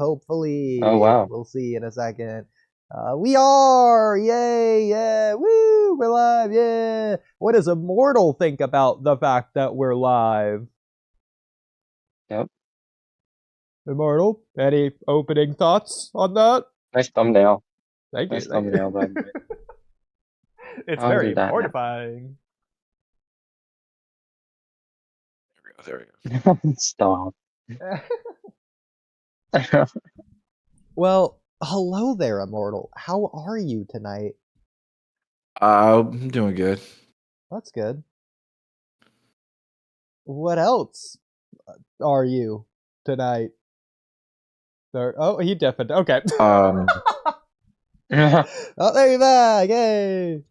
hopefully. Oh wow. We'll see in a second. We are! Yay! Yeah! Woo! We're live! Yeah! What does Immortal think about the fact that we're live? Yep. Immortal, any opening thoughts on that? Nice thumbnail. Thank you. Nice Thank thumbnail, by you. the way. It's I'll do very that now. mortifying. There we go. Stop. Well, hello there, Immortal. How are you tonight? I'm doing good. That's good. What else are you tonight? Oh, he deafened. Okay. Um, Oh, there you're back. Yay.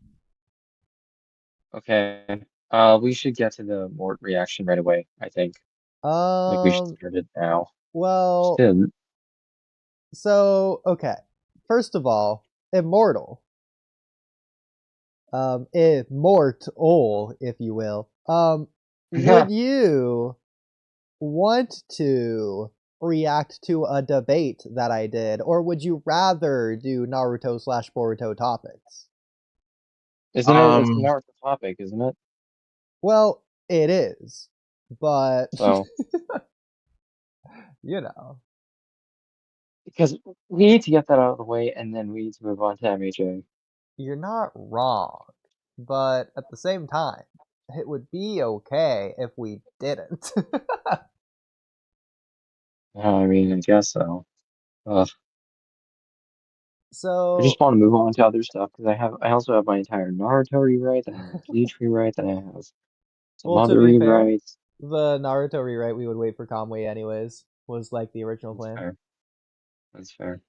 Okay. We should get to the Mort reaction right away, I think. Like we should start it now. Well, Still. so, okay. First of all, Immortal. Immortal, if you will. Would you want to react to a debate that I did, or would you rather do Naruto / Boruto topics? Isn't it? It's not the topic, isn't it? Well, it is, but So, you know. because we need to get that out of the way, and then we need to move on to MHA. You're not wrong, but at the same time, it would be okay if we didn't. I mean, I guess so. I So, just want to move on to other stuff because I also have my entire Naruto rewrite, then I have Bleach rewrite, then I have some well, to other be fair, rewrites. the Naruto rewrite we would wait for Kamui anyways was like the original That's plan. fair. That's fair.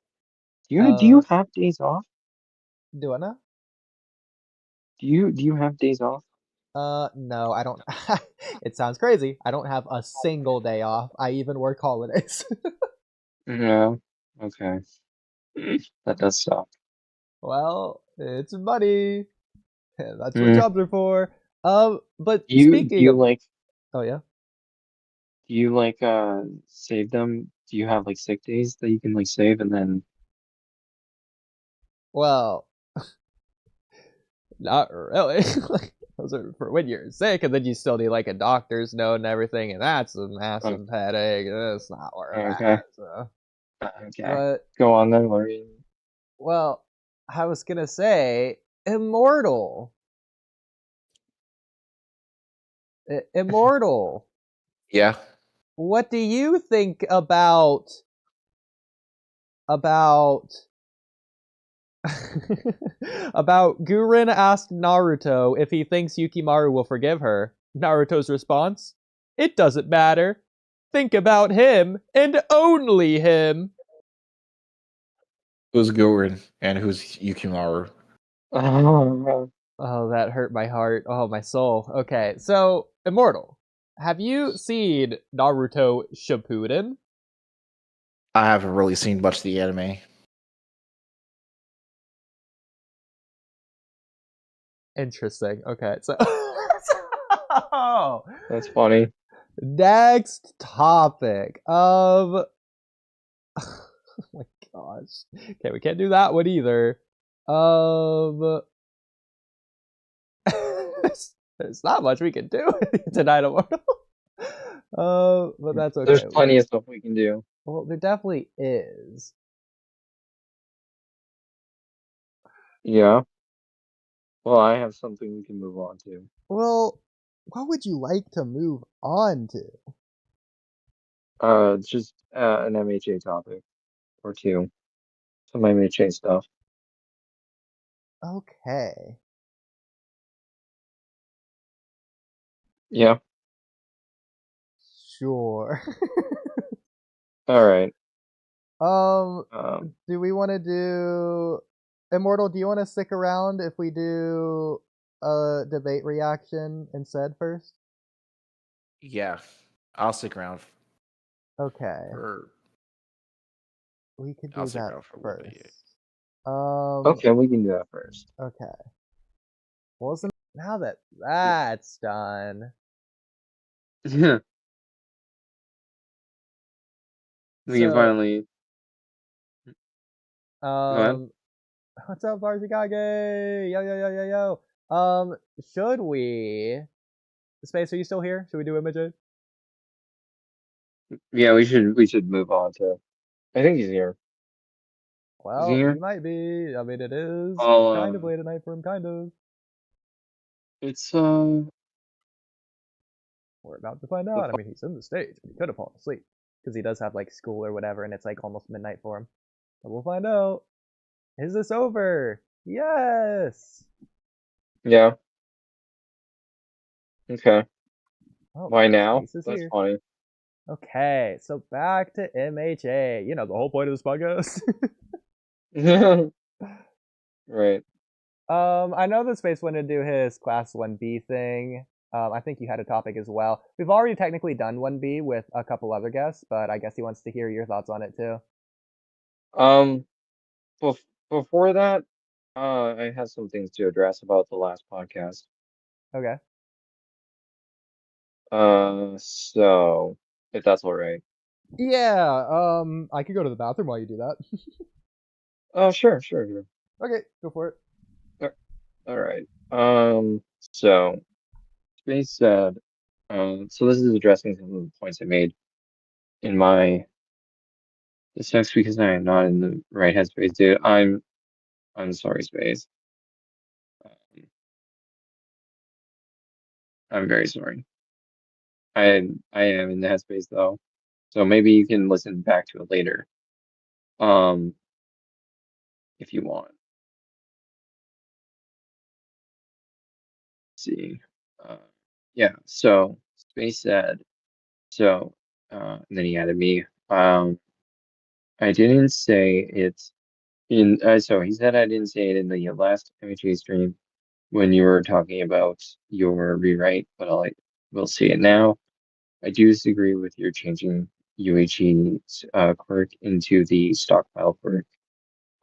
Do you have days off? Do I know? Do you have days off? No, I don't. It sounds crazy. I don't have a single day off. I even work holidays. No. Okay. That does suck. Well, it's money. That's what Mm. jobs are for. But Do you speaking of, like oh yeah. save them? Do you have like sick days that you can like save and then Well, not really. Like, those are for when you're sick, and then you still need like a doctor's note and everything, and that's a massive headache. It's not worth okay. that. So. Okay. But Go on then, Lori. well, I was gonna say Immortal. Immortal. yeah. What do you think about about Gurren asked Naruto if he thinks Yukimaru will forgive her? Naruto's response: "It doesn't matter. Think about him and only him." Who's Gurren and who's Yukimaru? Oh, that hurt my heart. Oh, my soul. Okay, so Immortal, have you seen Naruto Shippuden? I haven't really seen much of the anime. Interesting. Okay, so That's funny. next topic of oh my gosh. Okay, we can't do that one either. There's not much we can do tonight, Immortal. But that's okay. There's plenty of stuff we can do. Well, there definitely is. Yeah. Well, I have something we can move on to. Well, what would you like to move on to? Just an MHA topic or two. Some MHA stuff. Okay. Yeah. Sure. All right. Do we want to do Immortal? Do you want to stick around if we do a debate reaction instead first? Yeah. I'll stick around. Okay. We could do that first. Okay, we can do that first. Okay. Well, now that that's done, We can finally Go ahead. What's up, Varsicage? Yo, yo, yo, yo, yo. Should we? Space, are you still here? Should we do MHA? Yeah, we should move on to. I think he's here. Is he Well, he here? might be. I mean, it is I'll kind of late at night for him, kind of. it's We're about to find out. I mean, he's in the stage, but he could have fallen asleep because he does have like school or whatever, and it's like almost midnight for him. But we'll find out. Is this over? Yes. yeah, okay. Oh, Why now? Space is That's here. funny. Okay, so back to MHA. You know the whole point of this podcast. Right. I know that Space wanted to do his class 1B thing. I think you had a topic as well. We've already technically done 1B with a couple other guests, but I guess he wants to hear your thoughts on it too. Um, bef before that, I had some things to address about the last podcast. Okay. So if that's all right. Yeah, I could go to the bathroom while you do that. Oh, sure. Okay, go for it. All right. So Space said, so this is addressing some of the points I made in my. This sucks because I am not in the right headspace, dude. I'm sorry, Space. Um, I'm very sorry. I am in the headspace though, so maybe you can listen back to it later, um, if you want. Let's see, uh, yeah. So Space said, so, and then he added me. I didn't say it in. So he said I didn't say it in the last MHA stream when you were talking about your rewrite, but will say it now. I do disagree with your changing UHE's quirk into the stockpile quirk.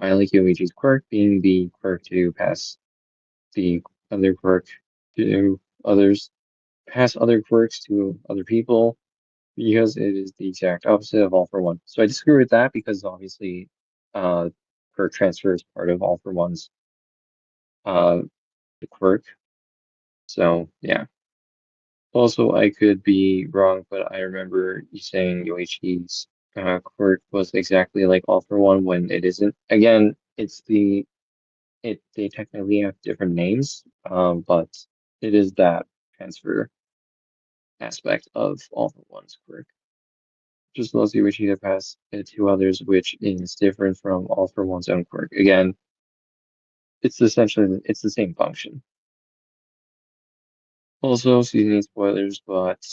I like UHG's quirk being the quirk to pass the other quirk to others, pass other quirks to other people, because it is the exact opposite of all for one. So I disagree with that because obviously, uh, quirk transfer is part of all for one's uh the quirk. So yeah. Also, I could be wrong, but I remember you saying UHG's quirk was exactly like all for one when it isn't. Again, they technically have different names, but it is that transfer aspect of all for one's quirk. Just mostly which either pass it to others, which is different from all for one's own quirk. Again, it's the same function. Also, seasoning spoilers, but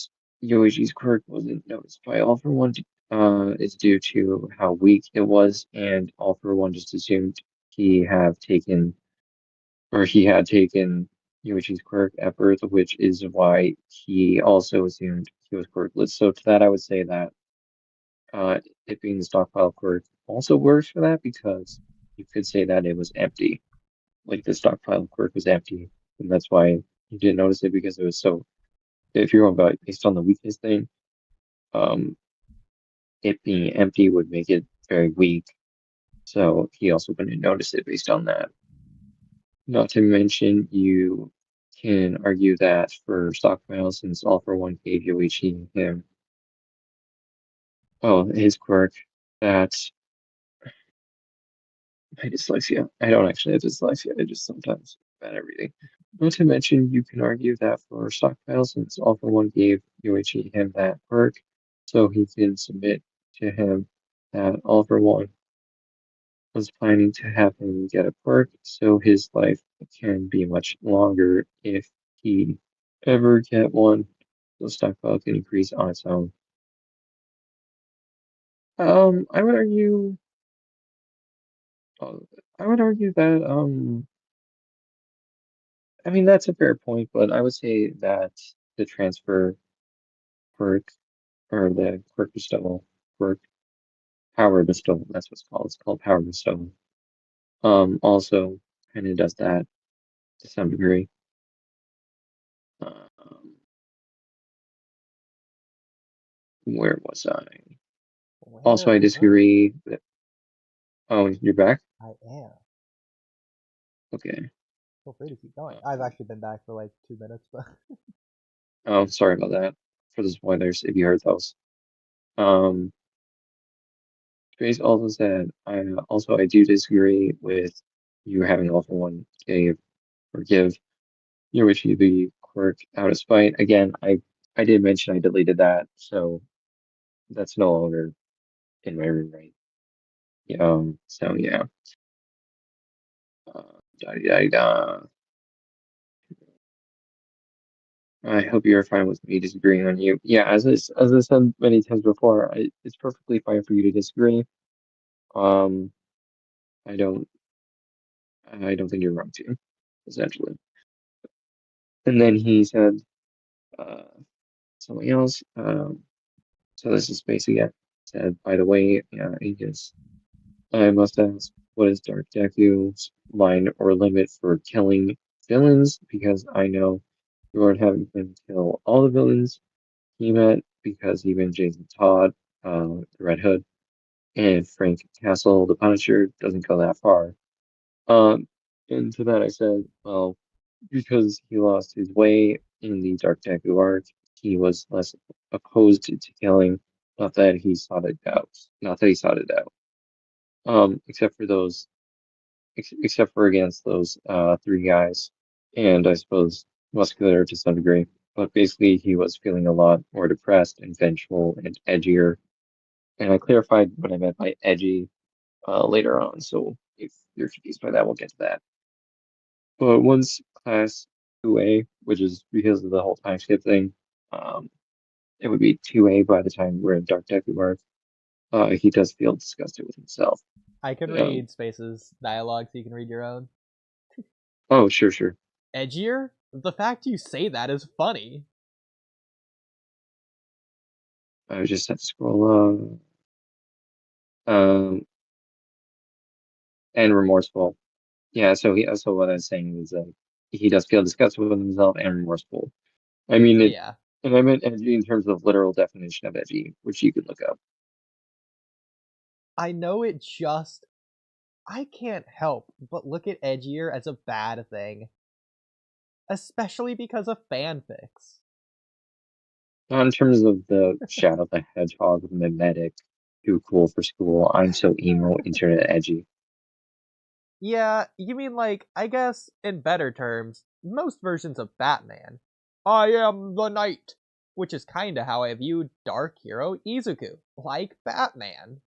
Yoichi's quirk wasn't noticed by all for one. It's due to how weak it was, and all for one just assumed he had taken Yuichi's quirk at birth, which is why he also assumed he was quirkless. So to that, I would say that it being the stockpile quirk also works for that because you could say that it was empty, like the stockpile quirk was empty, and that's why you didn't notice it because it was so. If you're going about based on the weakness thing, um, it being empty would make it very weak. So he also wouldn't notice it based on that. Not to mention, you can argue that for stockpile, since All for One gave Yoichi his quirk, that my dyslexia. I don't actually have dyslexia. I just sometimes bad at reading. Not to mention, you can argue that for stockpile, since All for One gave Yoichi him that quirk, so he can submit to him that All for One was planning to have him get a quirk, so his life can be much longer if he ever get one. The stockpile can increase on its own. I would argue, uh, I would argue that, I mean, that's a fair point, but I would say that the transfer quirk, or the quirk bestowal, quirk, power bestowal, that's what it's called power bestowal, also kind of does that to some degree. Um, where was I? Also, I Where were disagree. Oh, you're back? I am. Okay. Feel free to keep going. I've actually been back for like 2 minutes, but Oh, sorry about that. For the spoilers, if you heard those. Um, Grace also said, I do disagree with you having also one gave or give your wish you the quirk out of spite. Again, I did mention I deleted that, so that's no longer in my room, right? So yeah. Da, da, da. I hope you're fine with me disagreeing on you. Yeah, as I said many times before, it's perfectly fine for you to disagree. Um, I don't I don't think you're wrong too, essentially. And then he said uh something else. So this is Space again. Said, by the way, Angus, I must ask, what is Dark Deku's line or limit for killing villains? Because I know you aren't having him kill all the villains he met, because even Jason Todd, the Red Hood, and Frank Castle, the Punisher, doesn't go that far. Um, and to that I said, well, because he lost his way in the Dark Deku arc, he was less opposed to killing. Not that he sought it out. Not that he sought it out. Except for those, except for against those three guys, and I suppose Muscular to some degree. But basically, he was feeling a lot more depressed and vengeful and edgier. And I clarified what I meant by edgy later on. So if you're confused by that, we'll get to that. But once class 2A, which is because of the whole time skip thing, um, it would be 2A by the time we're in Dark Deku arc. He does feel disgusted with himself. I can Um, read Space's dialogue so you can read your own. oh, sure, sure. Edgier? The fact you say that is funny. I just have to scroll. Um, and remorseful. Yeah. So what I was saying is he does feel disgusted with himself and remorseful. I mean it, Yeah. and I meant edgy in terms of literal definition of edgy, which you could look up. I know it just. I can't help but look at edgier as a bad thing. Especially because of fanfics. Not in terms of the Shadow the Hedgehog mimetic, too cool for school. I'm so emo, internet edgy. Yeah, you mean like, I guess, in better terms, most versions of Batman. I am the Knight! Which is kinda how I view Dark Hero Izuku, like Batman.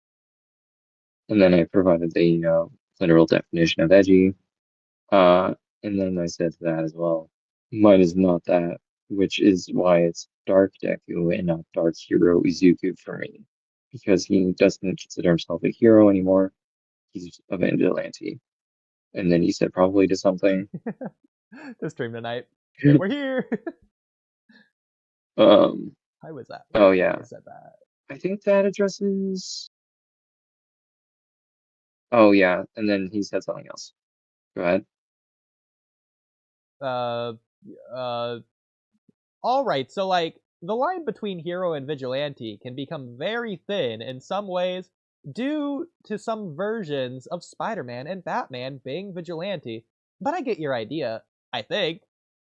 And then I provided the literal definition of edgy. Uh, and then I said that as well. Mine is not that, which is why it's Dark Deku and not Dark Hero Izuku for me. Because he doesn't consider himself a hero anymore. He's a vigilante. And then he said probably to something. To stream tonight. And we're here! um, I was at oh work when yeah. you said that. I think that addresses. Oh yeah, and then he said something else. Go ahead. Uh, Alright, so like, the line between hero and vigilante can become very thin in some ways due to some versions of Spider-Man and Batman being vigilante. But I get your idea, I think.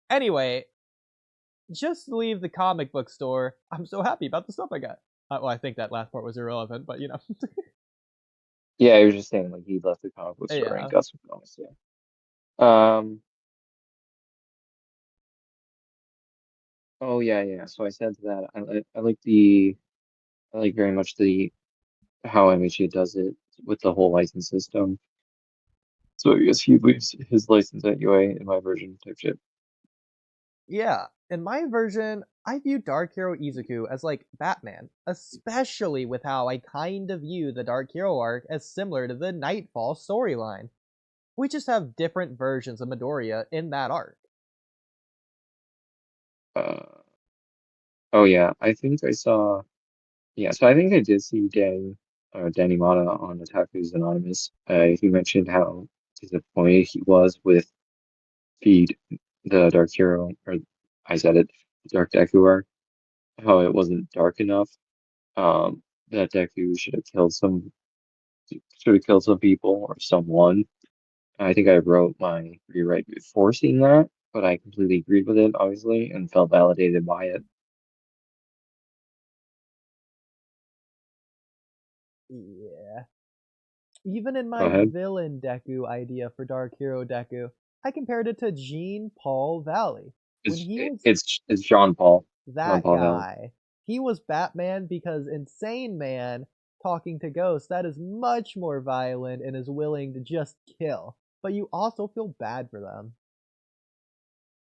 Anyway, just leave the comic book store. I'm so happy about the stuff I got. Well, I think that last part was irrelevant, but you know. Yeah, I was just saying like he left the comic book store and Yeah. got some comics. Yeah. Um. Oh yeah, yeah. So I said that I like very much the how MHA does it with the whole license system. So I guess he leaves his license at UA in my version type shit. Yeah, in my version, I view Dark Hero Izuku as like Batman, especially with how I kind of view the Dark Hero arc as similar to the Nightfall storyline. We just have different versions of Midoriya in that arc. Uh. Oh yeah, I think I saw. Yeah, so I think I did see Danny Mata on Otaku's Anonymous. He mentioned how disappointed he was with Feed, the Dark Hero, or I said it, Dark Deku arc, how it wasn't dark enough. That Deku should have killed some sort of kill some people or someone. I think I wrote my rewrite before seeing that, but I completely agreed with it, obviously, and felt validated by it. Yeah. Even in Go my ahead. villain Deku idea for Dark Hero Deku, I compared it to Jean Paul Valley. When he was It's Jean Paul. Jean that Paul Valley. guy, he was Batman because Insane Man talking to ghosts, that is much more violent and is willing to just kill. But you also feel bad for them.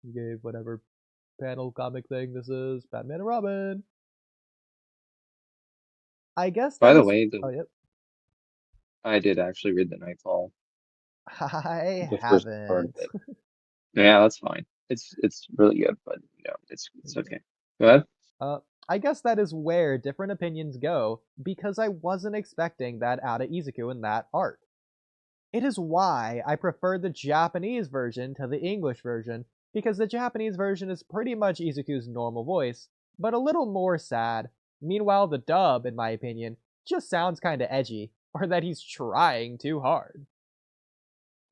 You gave whatever panel comic thing this is, Batman and Robin. I guess By that the is. way, Oh, yep. I did actually read the Nightfall, I the first part of haven't. it. Yeah, that's fine. It's really good, but it's okay. Go ahead. Uh, I guess that is where different opinions go, because I wasn't expecting that out of Izuku in that arc. It is why I prefer the Japanese version to the English version, because the Japanese version is pretty much Izuku's normal voice, but a little more sad. Meanwhile, the dub, in my opinion, just sounds kinda edgy, or that he's trying too hard.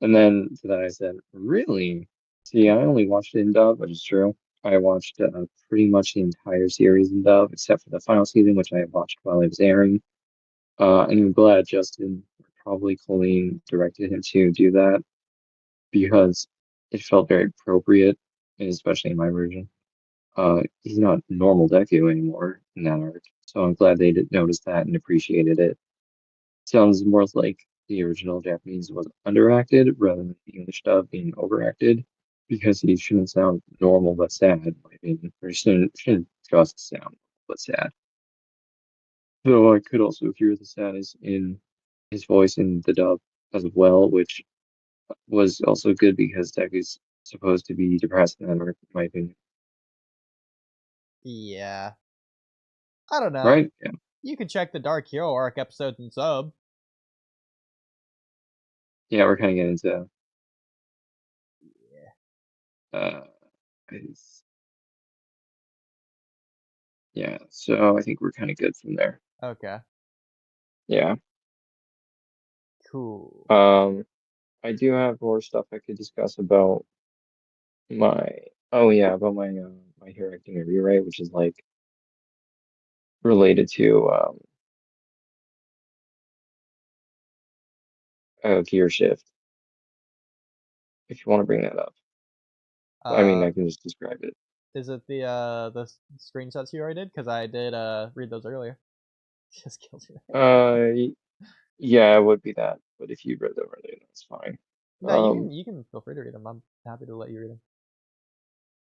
And then to that I said, really? See, I only watched it in dub, which is true. I watched pretty much the entire series in dub, except for the final season, which I watched while it was airing. And I'm glad Justin, probably Colleen, directed him to do that because it felt very appropriate, and especially in my version. He's not normal Deku anymore in that arc, so I'm glad they did notice that and appreciated it. Sounds more like the original Japanese was underacted rather than the English dub being overacted because he shouldn't sound normal but sad. I mean, or shouldn't just sound but sad. Though I could also hear the sadness in his voice in the dub as well, which was also good because Deku's supposed to be depressed in that arc, in my opinion. Yeah. I don't know. Right? Yeah. You can check the Dark Hero arc episodes in sub. Yeah, we're kind of getting into Yeah. uh, his- yeah. So I think we're kind of good from there. Okay. Yeah. Cool. I do have more stuff I could discuss about my about my Hero Academia rewrite, which is like related to gear shift. If you want to bring that up, I mean, Uh, I can just describe it. is it the screenshots you already did? Because I did read those earlier. Just kills you. Yeah, it would be that, but if you read them earlier, that's fine. No, you can feel free to read them. I'm happy to let you read them.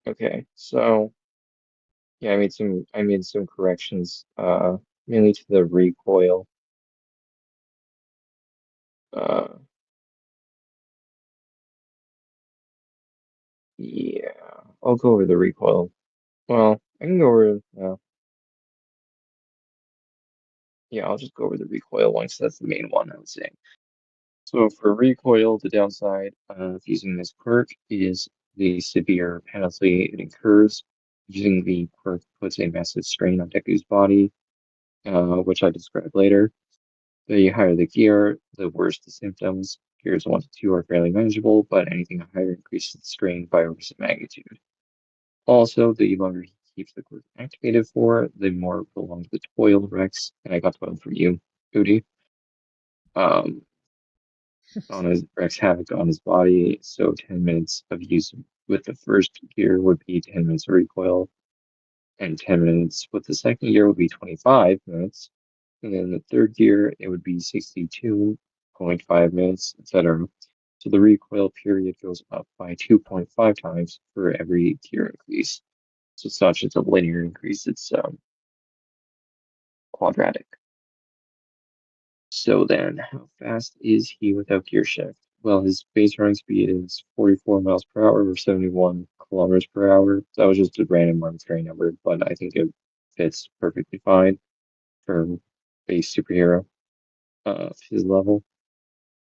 Okay, so yeah, I made some corrections, mainly to the recoil. Uh, yeah, I'll go over the recoil. Well, I can go over. Yeah, I'll just go over the recoil one because that's the main one I would say. So for recoil, the downside of using this quirk is the severe penalty it incurs. Using the quirk puts a massive strain on Deku's body, which I describe later. The higher the gear, the worse the symptoms. Gears 1 to 2 are fairly manageable, but anything higher increases the strain by orders of magnitude. Also, the longer he keeps the quirk activated for, the more prolonged the toil wrecks. And I got the one from you, Oodie. Um, on his wreaks havoc on his body. So 10 minutes of use with the first gear would be 10 minutes of recoil, and 10 minutes with the second gear would be 25 minutes. And then the third gear, it would be 62.5 minutes, etc. So the recoil period goes up by 2.5 times for every gear increase. So it's not just a linear increase, it's quadratic. So then, how fast is he without gear shift? Well, his base running speed is 44 miles per hour or 71 kilometers per hour. That was just a random arbitrary number, but I think it fits perfectly fine for base superhero his level.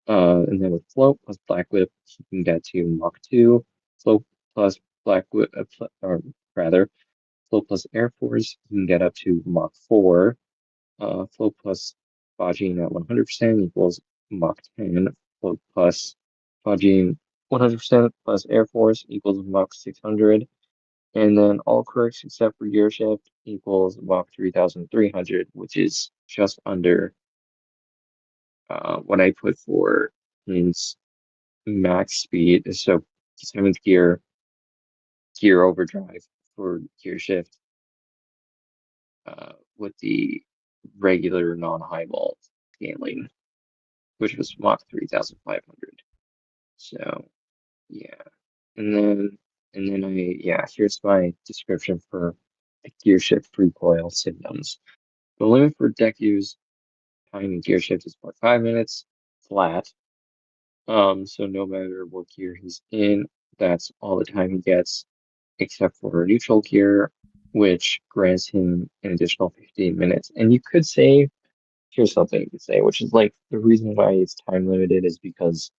And then with float plus black whip, he can get to Mach 2. Float plus black whip, or rather, float plus air force, he can get up to Mach 4. Float plus Fajin at 100% equals Mach 10 plus Fajin 100% plus Air Force equals Mach 600. And then all quirks except for gear shift equals Mach 3300, which is just under what I put for his max speed. So 7th gear overdrive for gear shift with the regular non-high vault scaling, which was Mach 3500. So yeah, and then here's my description for the gear shift recoil symptoms. The limit for deck use time in gear shift is 0.5 minutes flat. So no matter what gear he's in, that's all the time he gets, except for neutral gear, which grants him an additional 15 minutes. And you could say, here's something you could say, which is like the reason why it's time limited is because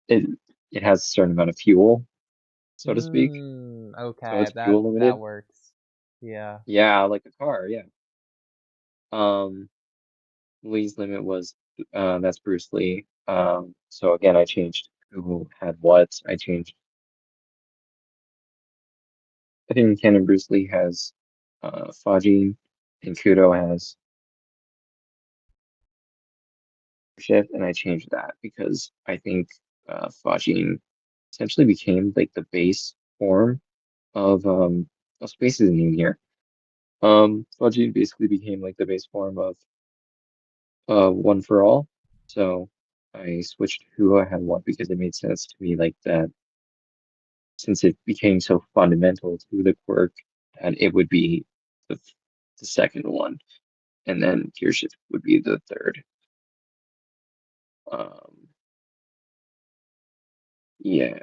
it it has a certain amount of fuel, so to speak. So Okay, it's fuel that limited. works. Yeah. Yeah, like a car, yeah. Lee's limit was that's Bruce Lee. So again I changed who had what. I think Ken and Bruce Lee has Fajin and Kudo has shift, and I changed that because I think Fajin essentially became like the base form of Space isn't even here. Fajin basically became like the base form of One for All. So I switched who I had what because it made sense to me like that since it became so fundamental to the quirk that it would be the, the second one, and then gear shift would be the third. Um, yeah.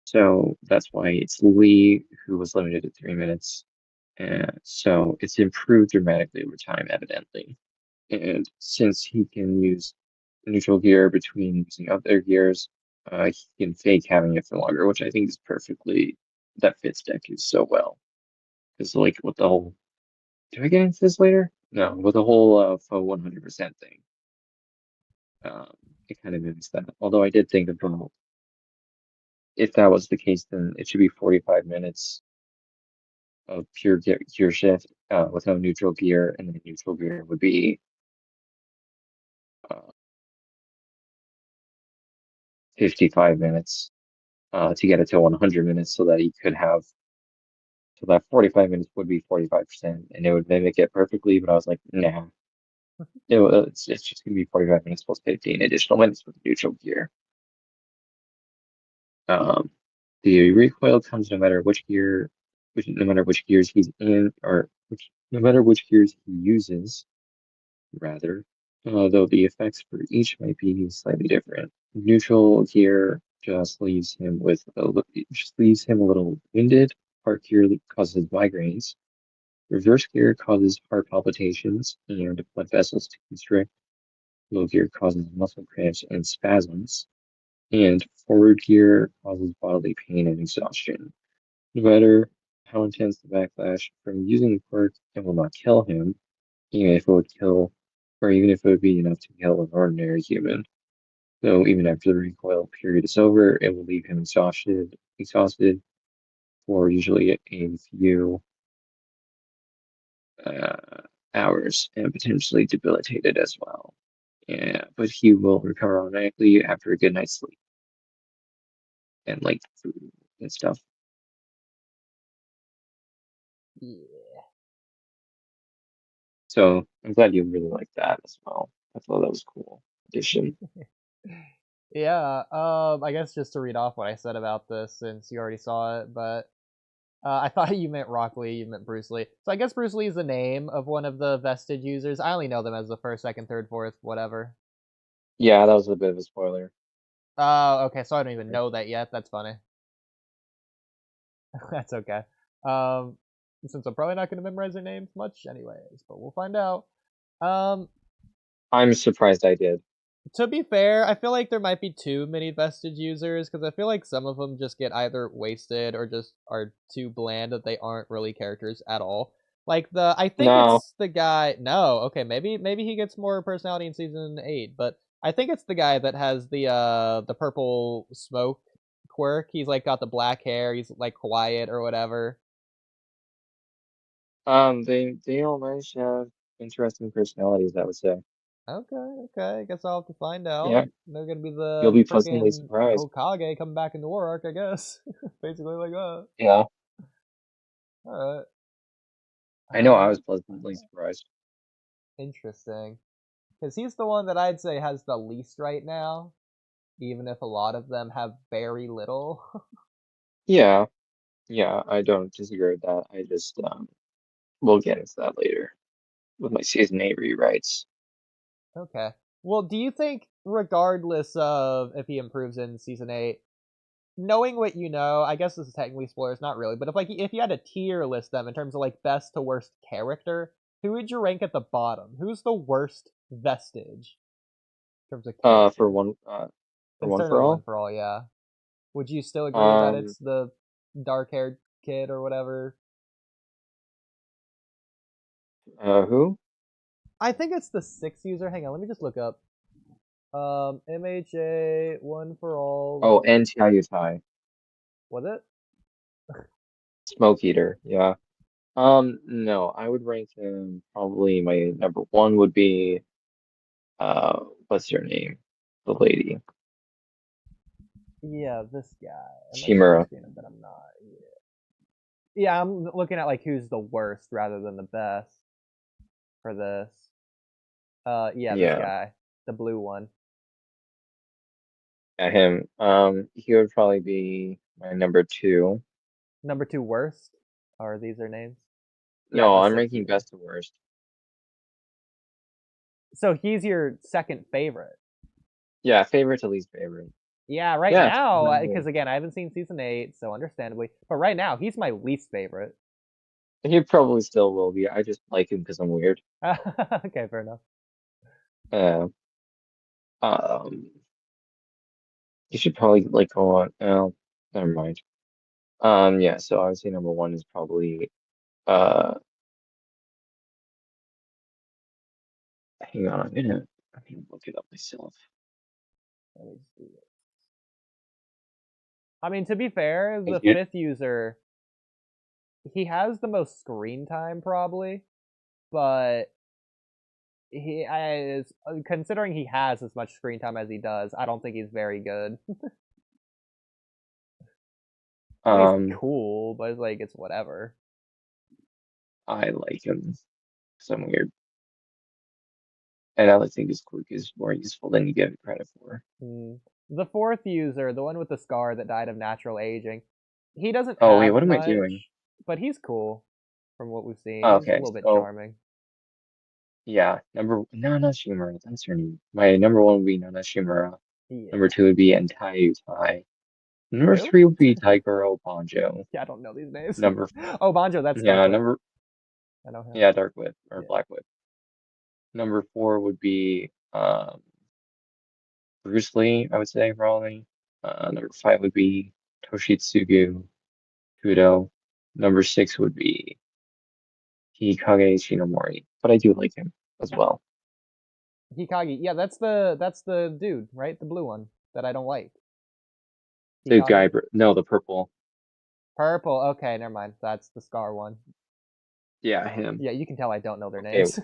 So that's why it's Lee who was limited to 3 minutes. And so it's improved dramatically over time, evidently. And since he can use neutral gear between using other gears, he can fake having it for longer, which I think is perfectly that fits deck is so well. Because like with the whole, do I get into this later? No, with the whole faux 100% thing. It kind of mimics that. Although I did think about if that was the case, then it should be 45 minutes of pure gear shift with no neutral gear, and then neutral gear would be 55 minutes to get it to 100 minutes so that he could have, so that 45 minutes would be 45%, and it would mimic it perfectly, but I was like, nah. It's just going to be 45 minutes plus 15 additional minutes with neutral gear. Um, the recoil comes no matter which gear, no matter which gears he's in, or no matter which gears he uses, rather. Though the effects for each might be slightly different. Neutral gear just leaves him a little winded. Hard gear causes migraines. Reverse gear causes heart palpitations and blood vessels to constrict. Low gear causes muscle cramps and spasms. And forward gear causes bodily pain and exhaustion. No matter how intense the backlash from using the quirk, it will not kill him, even if it would kill, or even if it would be enough to kill an ordinary human. So even after the recoil period is over, it will leave him exhausted for usually a few uh, hours and potentially debilitated as well. Yeah, but he will recover automatically after a good night's sleep and like food and stuff. Yeah. So I'm glad you really liked that as well. I thought that was cool addition. Yeah, I guess just to read off what I said about this, since you already saw it, but I thought you meant Rock Lee, you meant Bruce Lee. So I guess Bruce Lee is the name of one of the vestige users. I only know them as the first, second, third, fourth, whatever. Yeah, that was a bit of a spoiler. Oh, okay, so I don't even know that yet. That's funny. That's okay. Um, since I'm probably not going to memorize their names much anyways, but we'll find out. Um, I'm surprised I did. to be fair, I feel like there might be too many vestige users because I feel like some of them just get either wasted or just are too bland that they aren't really characters at all. Like I think No. it's the guy. No, okay, maybe he gets more personality in season 8, but I think it's the guy that has the purple smoke quirk. He's like got the black hair. He's like quiet or whatever. They all manage to have interesting personalities, I would say. Okay. I guess I'll have to find out. Yeah, They're gonna be you'll the be pleasantly freaking surprised. Hokage coming back in the war arc, I guess. Basically like that. Yeah, All right. I know. I was pleasantly surprised. Interesting. Because he's the one that I'd say has the least right now, even if a lot of them have very little. Yeah, I don't disagree with that. I just we'll get into that later with my season 8 rewrites. Okay. Well, do you think, regardless of if he improves in season 8, knowing what you know, I guess this is technically spoilers, not really, but if you had to tier list them in terms of like best to worst character, who would you rank at the bottom? Who's the worst vestige in terms of character? For one It's for certainly one all. for all, yeah. Would you still agree that Um, it's the dark-haired kid or whatever? who? I think it's the 6th user. Hang on, let me just look up. MHA one for all. Oh, and Tai. Was it? Smoke Eater. Yeah. No, I would rank him probably my number one would be what's her name? The lady. Yeah, this guy. I'm not sure Shimura. I've seen him, but I'm not. Yeah, I'm looking at like who's the worst rather than the best for this. Yeah, this Yeah. guy, the blue one. Yeah, him. He would probably be my number two. Number 2 worst. Or these are names. Yeah, No, the I'm 6th ranking user. best to worst. So he's your second favorite. Yeah, favorite to least favorite. Yeah, right Yeah, now, because again, I haven't seen season 8, so understandably. But right now, he's my least favorite. he probably still will be. I just like him because I'm weird. Okay, fair enough. Uh, um, you should probably like go on. Oh, never mind. Yeah. So I would say number one is probably Hang on, I'm gonna look it up myself. Let me see. I mean, to be fair, the Thank you. 5th user, he has the most screen time probably, but he is considering he has as much screen time as he does. I don't think he's very good. I mean, he's cool, but it's like it's whatever. I like him because I'm weird, and I think his quirk is more useful than you give it credit for. The 4th user, the one with the scar that died of natural aging, he doesn't Oh wait, have what am I much, doing? but he's cool from what we've seen. Oh, He's a okay, little bit so charming. yeah, not Shimura. That's her name. My number one would be Nana Shimura. Yeah. Number two would be Entei Tai. Number Who? three would be Taigoro Banjo. Yeah, I don't know these names. Number Oh, Banjo, that's yeah, Dark Whip. number I know him. yeah, Dark Whip or Yeah. Black Whip. Number four would be Bruce Lee, I would say probably. Number five would be Toshitsugu Kudo. Number six would be Hikage Shinomori, but I do like him as well. Hikage. Yeah, that's the dude, right? The blue one that I don't like. The Hikage? guy, no, the purple. Purple. Okay, never mind. That's the Scar one. Yeah, him. Yeah, you can tell I don't know their Okay. names.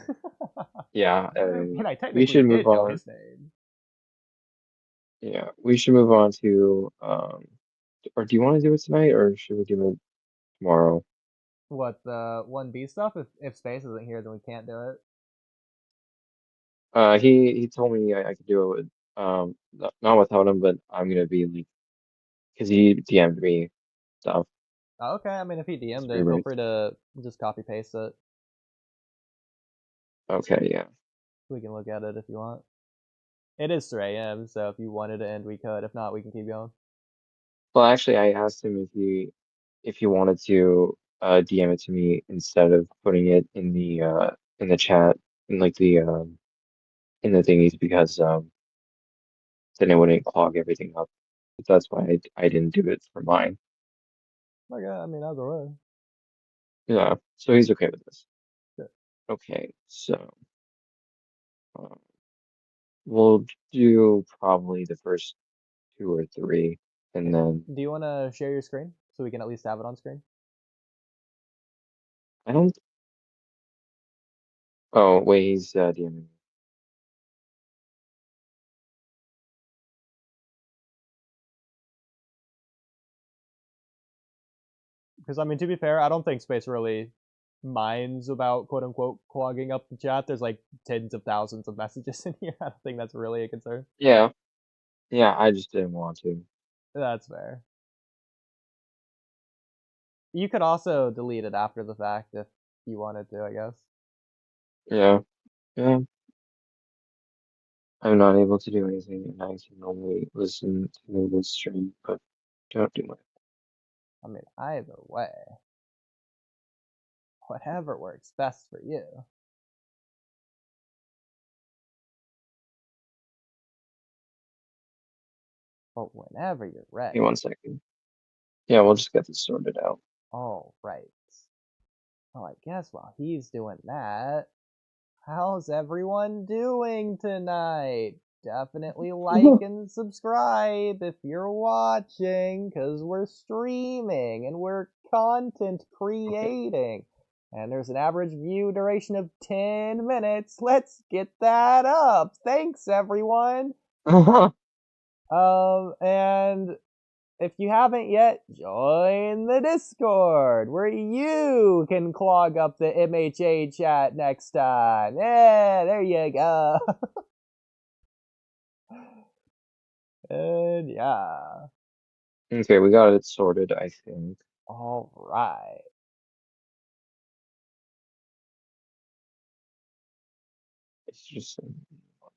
Yeah, And I we technically should move did know on. his name. Yeah, we should move on to or do you want to do it tonight or should we do it tomorrow? What, the 1B stuff? If Space isn't here, then we can't do it. He told me I could do it with not without him, but I'm gonna be like because he DM'd me stuff. Oh, okay, I mean, if he It's DM'd it, feel rewrite. free to just copy paste it. Okay, yeah. We can look at it if you want. It is 3 a.m., so if you wanted to end, we could. If not, we can keep going. Well, actually, I asked him if he wanted to DM it to me instead of putting it in the chat in like the in the thingies because then it wouldn't clog everything up. So that's why I didn't do it for mine. Okay, I mean, either way. Yeah, so he's okay with this. Okay, so we'll do probably the first 2 or 3, and then Do you want to share your screen so we can at least have it on screen? I don't. Oh wait, he's DMing me. Because I mean, to be fair, I don't think Space really minds about quote unquote clogging up the chat. There's like tens of thousands of messages in here. I don't think that's really a concern. Yeah, yeah. I just didn't want to. That's fair. You could also delete it after the fact if you wanted to, I guess. Yeah, yeah. I'm not able to do anything, and I can only listen to the stream, but don't do it. I mean, either way, whatever works best for you. But whenever you're ready. Give me 1 second. Yeah, we'll just get this sorted out. All right. Well, I guess while he's doing that, how's everyone doing tonight? Definitely like and subscribe if you're watching, because we're streaming and we're content creating. And there's an average view duration of 10 minutes. Let's get that up. Thanks, everyone. And if you haven't yet, join the Discord where you can clog up the MHA chat next time. Yeah, there you go. And yeah. Okay, we got it sorted, I think. All right. It's just one more.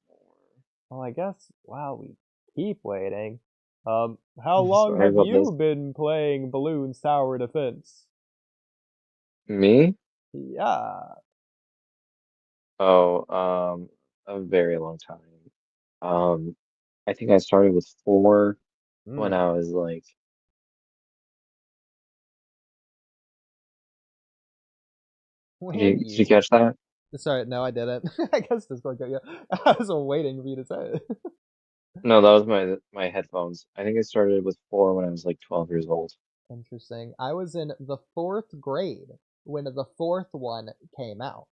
Well, I guess while we keep waiting, how I'm long sorry have about you this. been playing Balloons Tower Defense? Me? Yeah. Oh, a very long time. I think I started with 4 when I was like. Did you catch that? Sorry, no, I didn't. I guess Discord got you. I was waiting for you to say it. No, that was my headphones. I think I started with 4 when I was like 12 years old. Interesting. I was in the 4th grade when the 4th one came out.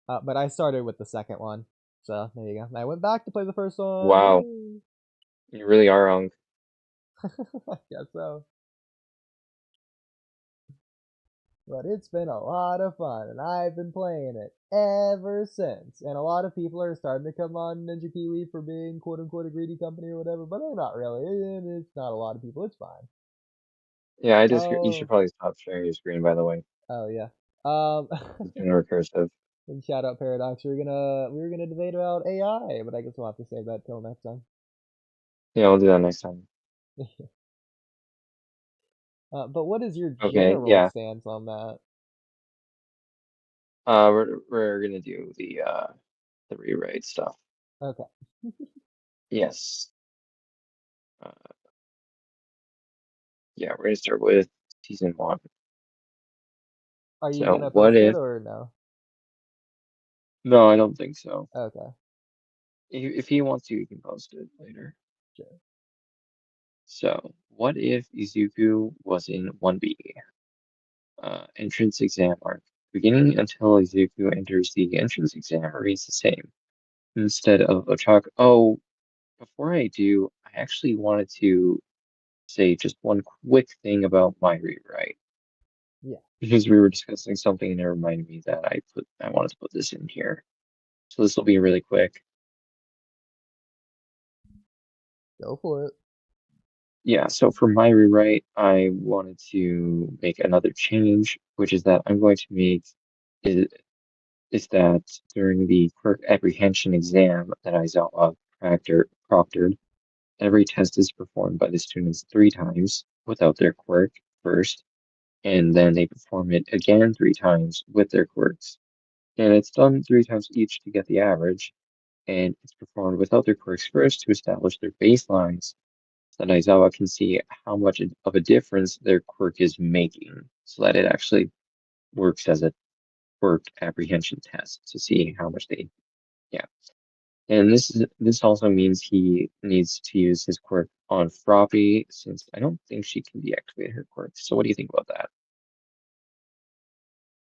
But I started with the 2nd one. So, there you go. I went back to play the first one. Wow, you really are young. I guess so. But it's been a lot of fun, and I've been playing it ever since. And a lot of people are starting to come on Ninja Kiwi for being quote-unquote a greedy company or whatever, but they're not really. It's not a lot of people. It's fine. Yeah, you should probably stop sharing your screen, by the way. Oh yeah. It's doing recursive. And shout out Paradox. We were gonna debate about AI, but I guess we'll have to save that till next time. Yeah, we'll do that next time. But what is your Okay, general yeah. stance on that? We're gonna do the rewrite stuff. Okay. Yes. Yeah, we're gonna start with season 1. Are you So gonna what post it if? or no? No, I don't think so. Okay. If he wants to, he can post it later. Sure. So what if Izuku was in 1B? Entrance exam arc. Beginning until Izuku enters the entrance exam reads the same. Instead of Otaku. Oh, before I do, I actually wanted to say just one quick thing about my rewrite. Yeah. Because we were discussing something and it reminded me that I wanted to put this in here. So this will be really quick. Go for it. Yeah, so for my rewrite, I wanted to make another change, which is that I'm going to make is that during the quirk apprehension exam that I saw proctored, every test is performed by the students 3 times without their quirk first, and then they perform it again 3 times with their quirks. And it's done 3 times each to get the average, and it's performed without their quirks first to establish their baselines, so that Aizawa can see how much of a difference their quirk is making, so that it actually works as a quirk apprehension test to see how much they, yeah. And this also means he needs to use his quirk on Froppy, since I don't think she can deactivate her quirk. So what do you think about that?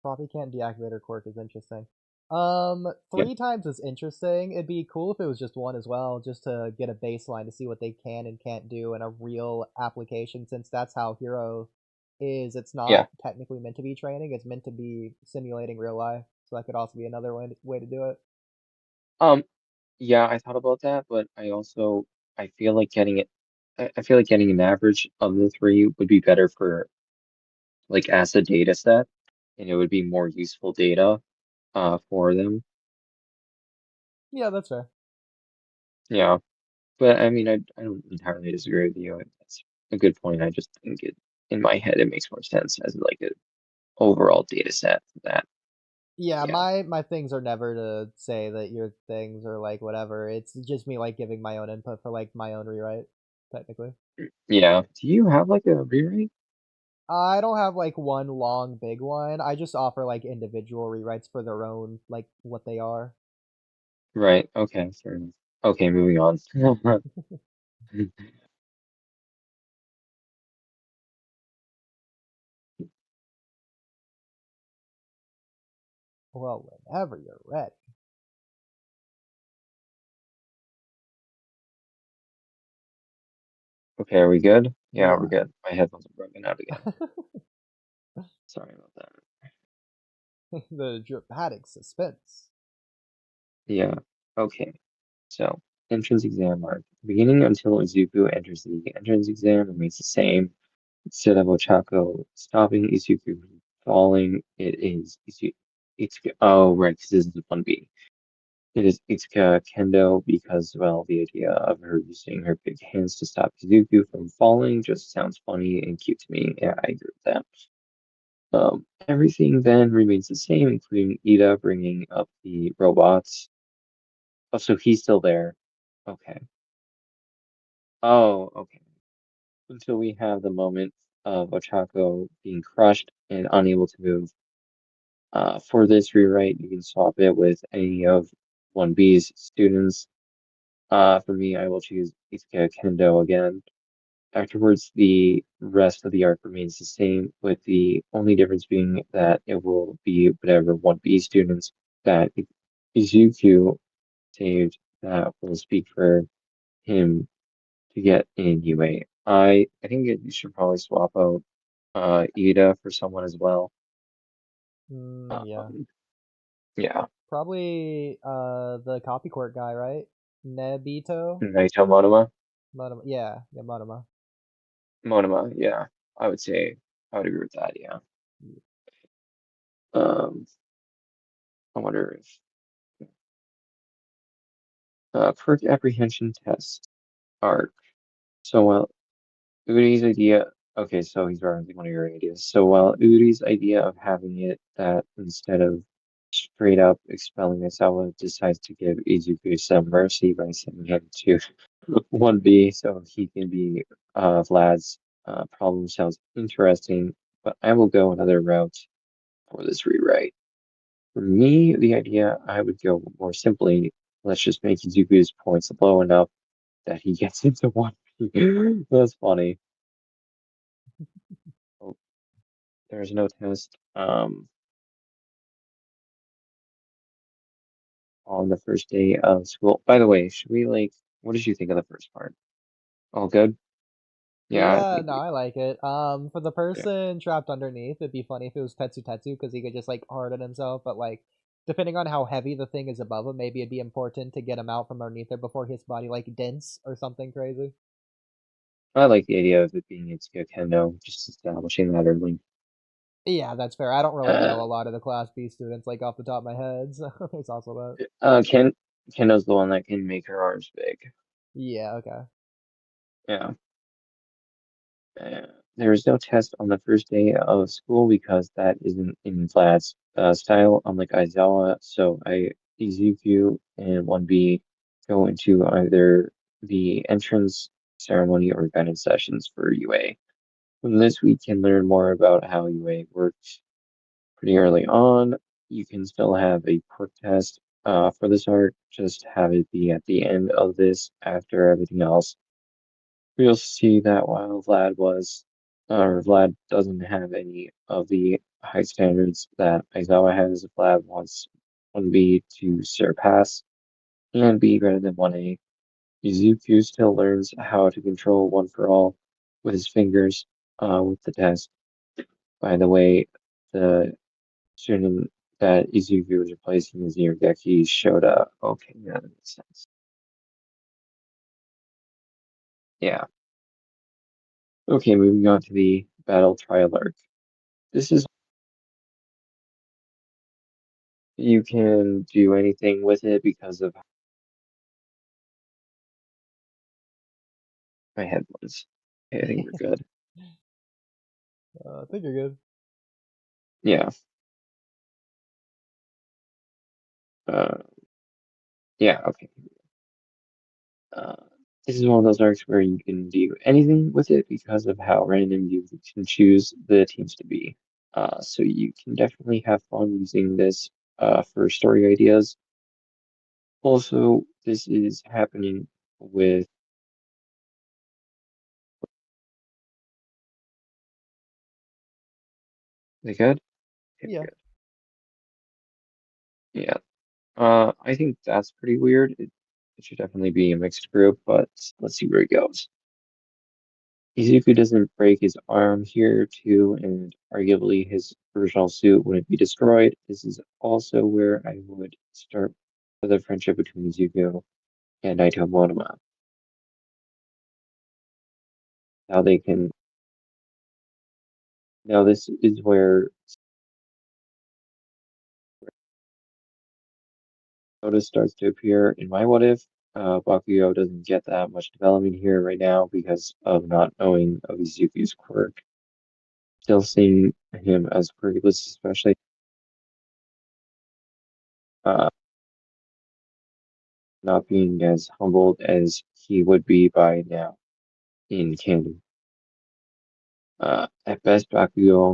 Probably can't deactivate her quirk is interesting. Yeah, 3 times is interesting. It'd be cool if it was just one as well, just to get a baseline to see what they can and can't do in a real application, since that's how Hero is. It's yeah. not technically meant to be training, it's meant to be simulating real life. So that could also be another way to do it. Um, yeah, I thought about that, but I feel like getting it. I feel like getting an average of the three would be better for like as a data set, and it would be more useful data for them. Yeah, that's fair. Yeah, but I mean, I don't entirely disagree with you. That's a good point. I just think it in my head it makes more sense as like an overall data set that. Yeah, Yeah, my things are never to say that your things are like whatever. It's just me like giving my own input for like my own rewrite, technically. yeah. Do you have like a rewrite? I don't have like one long big one. I just offer like individual rewrites for their own like what they are. Right. Okay. Fair enough. Okay, moving on. Well, whenever you're ready. Okay, are we good? Yeah, we're Yeah. good. My headphones are broken out again. Sorry about that. The dramatic suspense. Yeah. Okay. So, entrance exam mark. Beginning until Izuku enters the entrance exam remains the same. Instead of Ochako stopping Izuku from falling, it is Itsuka. Oh, right, because this is 1B. It is Itsuka Kendo because, well, the idea of her using her big hands to stop Izuku from falling just sounds funny and cute to me. Yeah, I agree with that. Everything then remains the same, including Ida bringing up the robots. Oh, so he's still there. Okay. Oh, okay. Until we have the moment of Ochako being crushed and unable to move. For this rewrite, you can swap it with any of 1B's students. For me, I will choose Isuka Kendo again. Afterwards, the rest of the arc remains the same, with the only difference being that it will be whatever 1B students that Izuku saved that will speak for him to get in UA. I think you should probably swap out Ida for someone as well. Yeah. Um, yeah, Probably the copy court guy, right? Nebito? Naito Monoma. Monoma. Yeah, yeah, Monoma. Monoma, yeah. I would say I would agree with that, yeah. Um, I wonder if quirk apprehension test arc. So while Udi's idea, okay, so he's referencing one of your ideas. So while Udi's idea of having it that instead of straight up expelling Misawa decides to give Izuku some mercy by sending him to 1B so he can be Vlad's problem sounds interesting, but I will go another route for this rewrite. For me, the idea I would go more simply, let's just make Izuku's points low enough that he gets into 1B. That's funny. Oh, there's no test on the first day of school. By the way, should we like, what did you think of the first part? All good? Yeah, I Yeah, think no, I like it. For the yeah. person trapped underneath, it'd be funny if it was Tetsu Tetsu because he could just like harden himself. But like, depending on how heavy the thing is above him, maybe it'd be important to get him out from underneath there before his body like dents or something crazy. I like the idea of it being Itsuki Kendo, just establishing that early. Yeah, that's fair. I don't really know Uh, a lot of the Class B students like off the top of my head, so there's also that. Kendo's the one that can make her arms big. Yeah, okay. Yeah. Uh, there is no test on the first day of school because that isn't in Vlad's style, unlike Aizawa. So Izuku and 1B go into either the entrance ceremony or guidance sessions for UA. From this, we can learn more about how UA works pretty early on. You can still have a quirk test for this arc, just have it be at the end of this after everything else. We'll see that while Vlad doesn't have any of the high standards that Aizawa has, Vlad wants 1B to surpass and be greater than 1A. Izuku still learns how to control One for All with his fingers with the test. By the way, the student that Izuku was replacing is Nirogeki Shota. Okay, yeah, that makes sense. Yeah. Okay, moving on to the battle trial arc. This is you can do anything with it because of my headphones. Okay, I think we're good. I think you're good. Yeah. Yeah, okay. This is one of those arcs where you can do anything with it because of how random you can choose the teams to be. So you can definitely have fun using this for story ideas. Also, this is happening with the good? Okay, Yeah. good. Yeah. I think that's pretty weird. It should definitely be a mixed group, but let's see where it goes. Izuku doesn't break his arm here too, and arguably his original suit wouldn't be destroyed. This is also where I would start with the friendship between Izuku and Naito Monoma. Now they can. Now this is where Oda starts to appear in my what if. Bakugo doesn't get that much development here right now because of not knowing of Izuku's quirk. Still seeing him as quirkless, especially uh, not being as humbled as he would be by now in canon. At best, Bakugo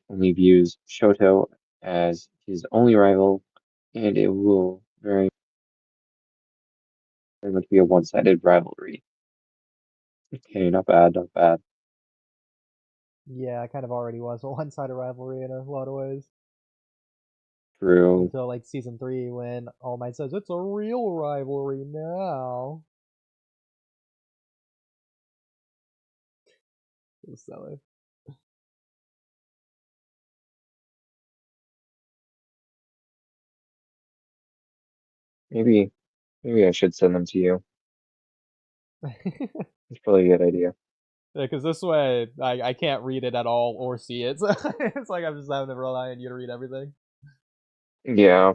only views Shoto as his only rival, and it will very much be a one-sided rivalry. Okay, not bad, not bad. Yeah, it kind of already was a one-sided rivalry in a lot of ways. True. Until like season 3 when All Might says it's a real rivalry now. It was silly. Maybe I should send them to you. It's probably a good idea. Yeah, because this way I can't read it at all or see it. So it's like I'm just having to rely on you to read everything. Yeah.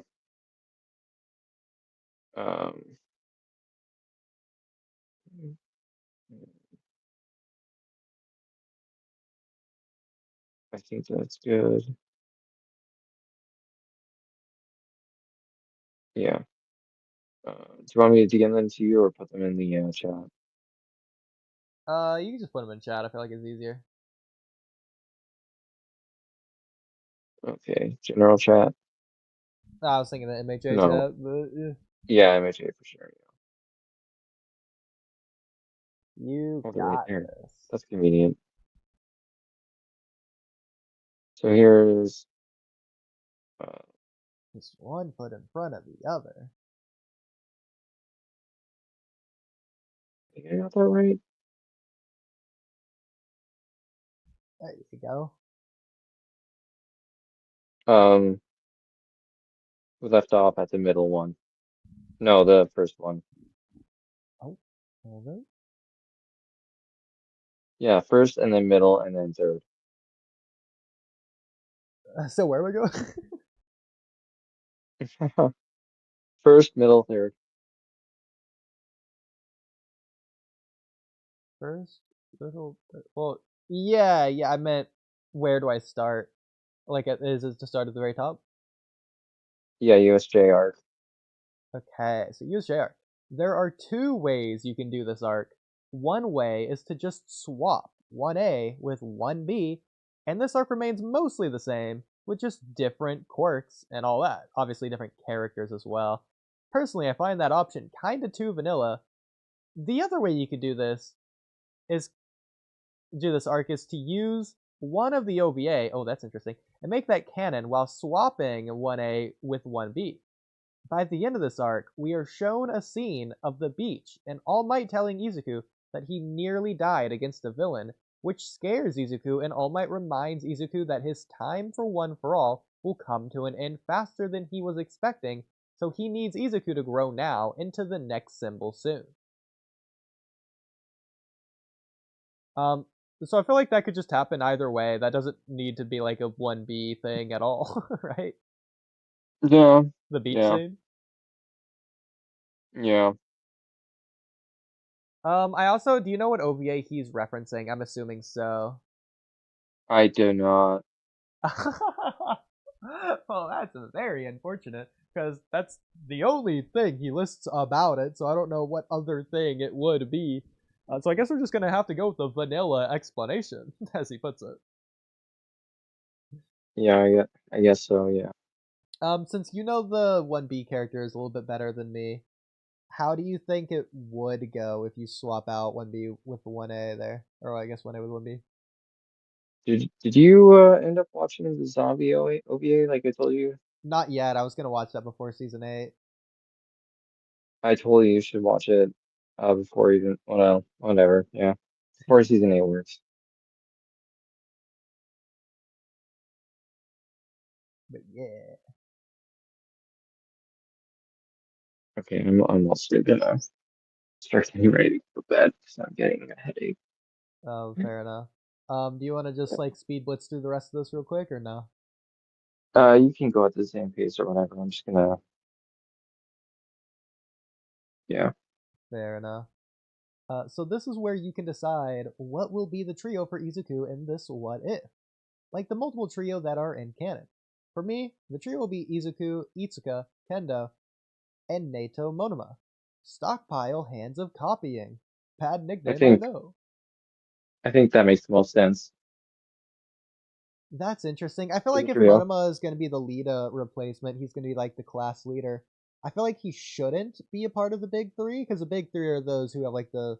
Um, I think that's good. Yeah. Do you want me to dig them to you or put them in the chat? You can just put them in chat. I feel like it's easier. Okay, general chat. I was thinking the MHA No. chat, but yeah. Yeah, MHA for sure. You Oh, they're right got there. this. That's convenient. So here's Just one foot in front of the other. I think I got that right. There you go. We left off at the middle one. No, the first one. Oh, okay. Yeah, first and then middle and then third. So where we go? First, middle, third. First, middle, well, yeah, I meant where do I start? Like, is it to start at the very top? Yeah, USJ arc. Okay, so use JR. There are two ways you can do this arc. One way is to just swap 1A with 1B, and this arc remains mostly the same, with just different quirks and all that. Obviously different characters as well. Personally, I find that option kinda too vanilla. The other way you could do this arc is to use one of the OVA, oh that's interesting, and make that canon while swapping 1A with 1B. By the end of this arc, we are shown a scene of the beach and All Might telling Izuku that he nearly died against a villain, which scares Izuku, and All Might reminds Izuku that his time for One for All will come to an end faster than he was expecting, so he needs Izuku to grow now into the next symbol soon. So I feel like that could just happen either way. That doesn't need to be like a 1B thing at all, right? Yeah. The beach Yeah. scene. Yeah. I also, do you know what OVA he's referencing? I'm assuming so. I do not. Well, that's very unfortunate, because that's the only thing he lists about it, so I don't know what other thing it would be. So I guess we're just gonna have to go with the vanilla explanation, as he puts it. Yeah, I guess so, yeah. Since you know the 1B characters a little bit better than me, how do you think it would go if you swap out 1B with the 1A there? Or I guess 1A with 1B? Did you end up watching the zombie OVA like I told you? Not yet. I was gonna watch that before season 8. I told you should watch it before even, well, whatever, yeah. Before season 8 works. But yeah. Okay, I'm also gonna start getting ready to go to bed because I'm getting a headache. Oh, fair enough. Do you want to just like speed blitz through the rest of this real quick or no? You can go at the same pace or whatever. I'm just gonna, yeah. Fair enough. So this is where you can decide what will be the trio for Izuku in this what if, like the multiple trio that are in canon. For me, the trio will be Izuku, Itsuka, Kendo, and Nato Monoma. Stockpile Hands of Copying. Bad nickname, I know. I think that makes the most sense. That's interesting. I feel like if Trio. Monoma is going to be the lead replacement, he's going to be like the class leader. I feel like he shouldn't be a part of the big three, because the big three are those who have like the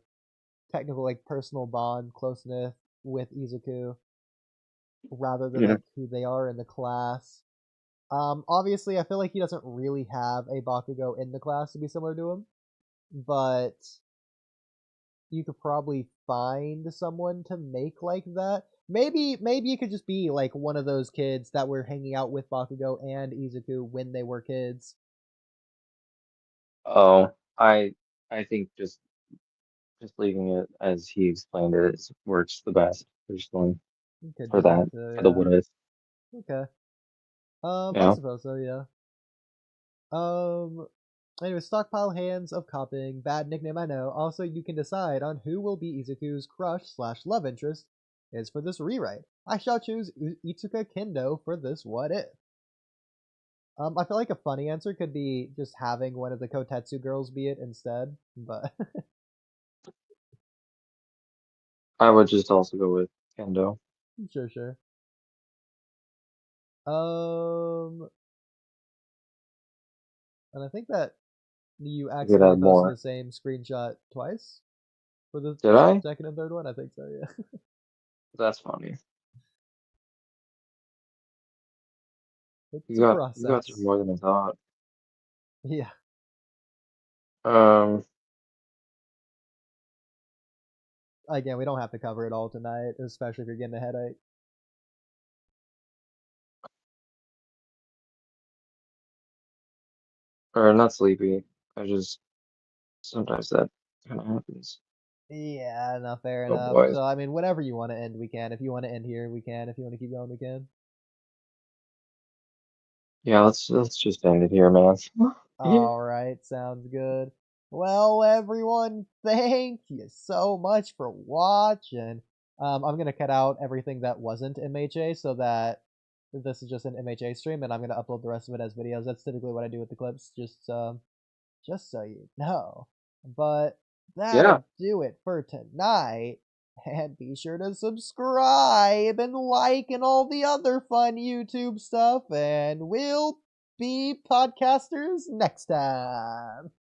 technical like personal bond, closeness with Izuku, rather than like who they are in the class. Obviously, I feel like he doesn't really have a Bakugo in the class to be similar to him, but you could probably find someone to make like that. Maybe it could just be like one of those kids that were hanging out with Bakugo and Izuku when they were kids. Oh, I think just leaving it as he explained it works the best personally Could for do that that too, for the yeah. what if. Okay. Yeah. I suppose so, yeah. Anyway, stockpile hands of copying. Bad nickname, I know. Also, you can decide on who will be Izuku's crush/love interest is for this rewrite. I shall choose Itsuka Kendo for this what if. I feel like a funny answer could be just having one of the Kotetsu girls be it instead, but I would just also go with Kendo. sure. And I think that you You could accidentally add posted more. the same screenshot twice for the Did I? second and third one. I think so, yeah. That's funny. It's a You got process. through more than I thought. Yeah. Um, Again, we don't have to cover it all tonight, especially if you're getting a headache. or not sleepy. I just sometimes that kind of happens. Yeah, no, fair Oh enough. boy. So, I mean, whenever you want to end, we can. If you want to end here, we can. If you want to keep going, we can. Yeah, let's just end it here, man. All right, sounds good. Well, everyone, thank you so much for watching. I'm gonna cut out everything that wasn't MHA so that this is just an MHA stream, and I'm gonna upload the rest of it as videos. That's typically what I do with the clips, just so you know. But that'll do it for tonight. And be sure to subscribe and like and all the other fun YouTube stuff. And we'll be podcasters next time.